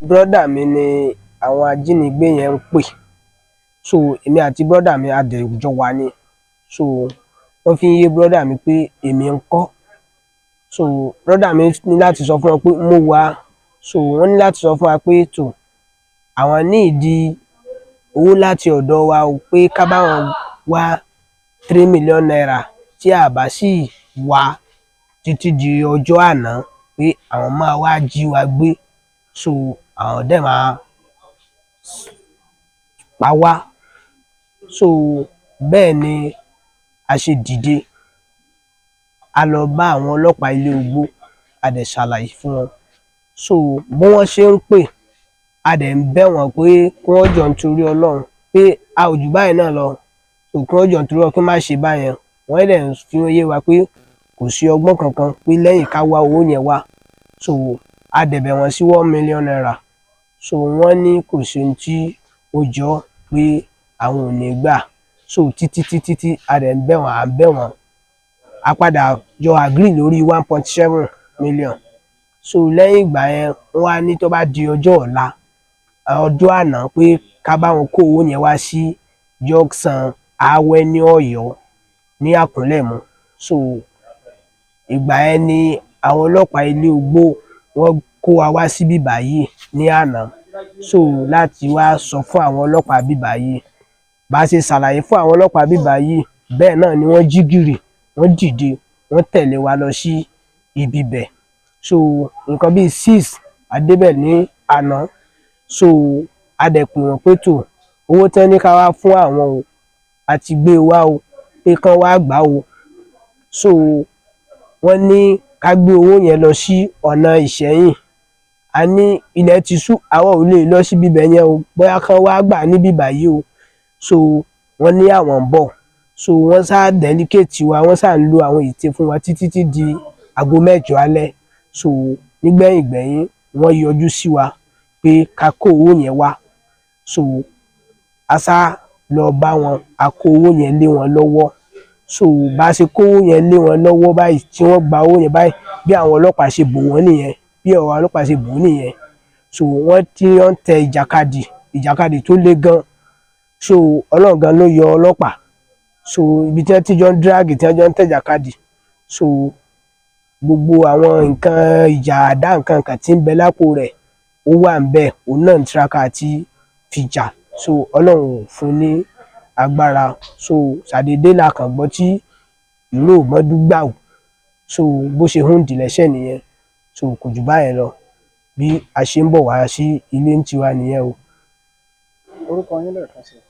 brọ́dà mi ni àwọn ajínigbé yẹn ń pè, so èmi àti brọ́dà mi a dẹ̀ jọ wà ní, so wọ́n fi ń yé brọ́dà mi pé èmi ń kọ́, so brọ́dà mi ní láti sọ fún wọn pé mo wà, so wọ́n ní láti sọ fún wa pé tó àwọn ní ìdí owó láti ọ̀dọ̀ wa o, pé ká bá wọn wá 3 million naira tí a bá sì wá títí di ọjọ́ àná pé àwọn máa wá jí wa gbé, so àwọn dẹ̀ máa pa wá. So bẹ́ẹ̀ ni a ṣe dìde, a lọ bá àwọn ọlọ́pàá ilé Ugbó, a dẹ̀ ṣàlàyé fún wọn, so bí wọ́n ṣe ń pè, a dẹ̀ ń bẹ̀ wọ́n pé kí wọ́n jọ nítorí Ọlọ́run pé a ò jù báyìí náà lọ, so kí wọ́n jọ nítorí Ọlọ́run kí wọ́n má ṣe báyẹn. Wọ́n dẹ̀ ń fi yé wa pé kò sí ọgbọ́n kankan pé lẹ́yìn ká wá owó yẹn wá, so a dẹ̀ bẹ̀ wọ́n sí 1 million naira, so wọ́n ní kò sí ohun tí ó jọ pé àwọn ò ní gbà, so títí a dẹ̀ ń bẹ̀ wọ́n, à ń bẹ̀ wọ́n, a padà jọ agree lórí 1.7 million. So lẹ́yìn ìgbà yẹn wọ́n á ní tó bá di ọjọ́ ọ̀la, ọjọ́ àná, pé ká bá wọn kó owó yẹn wá sí junction Awẹ́ ní Ọ̀yọ́ ní Àkúnlẹ̀mú. So ìgbà yẹn ni àwọn ọlọ́pàá ilé Ugbó wọ́n kó wa wá sí bíbá yìí ní àná, so láti wá sọ fún àwọn ọlọ́pàá bíbá yìí, bá ṣe ṣàlàyé fún àwọn ọlọ́pàá bíbá yìí, bẹ́ẹ̀ náà ni wọ́n jí gìrì, wọ́n dìde, wọ́n tẹ̀lé wa lọ sí ibi bẹ̀. So nǹkan bíi 6 a débẹ̀ ní àná, so a dẹ̀ pè wọ́n pé tó owó tán ní ká wá fún àwọn o, a ti gbé wá o, pé kán wá gbà o. So wọ́n ní ká gbé owó yẹn lọ sí ọ̀nà Ìṣẹ̀yìn, a ní ilẹ̀ ti ṣú, àwọn ò lè lọ sí bíbẹ̀ yẹn o, bóyá kán wá gbà ní bíbá yìí o. So wọ́n ní àwọn ń bọ̀, so wọ́n sá delicate wa, wọ́n sá ń lo àwọn ète fún wa títí di aago 9 alẹ́. So nígbẹ̀yìn wọ́n yọjú sí wa pé ká kó owó yẹn wá, so a sá lọ bá wọn, a kó owó yẹn lé wọn lọ́wọ́. So bá ṣe kó owó yẹn lé wọn lọ́wọ́ báyìí, tí wọ́n gba owó yẹn báyìí, bí àwọn ọlọ́pàá ṣe bò wọ́n nìyẹn, bí àwọn ọlọ́pàá ṣe bò ó nìyẹn. So wọ́n tẹ ìjàkadì tó le gan, so Ọlọ́run gan ló yọ ọlọ́pàá, so ibi tí wọ́n ti jọ ń drag, tí wọ́n jọ ń tẹ ìjàkadì, so gbogbo àwọn nǹkan ìjà àdá nǹkan tí ń bẹ lápò rẹ̀ ó wà ń bẹ̀, òun náà ń tiraka àti fìjà, so Ọlọ́run ò fún ní agbára. So ṣàdédé la kàn gbọ́ tí ìró mọ́dúgbàù, so bó ṣe hún dìlẹ́sẹ̀ nìyẹn, so kò jù báyẹn lọ, bí a ṣe ń bọ̀ wá sí ilé ń tiwa nìyẹn o. Orúkọ yín lẹ́ẹ̀kan sí i.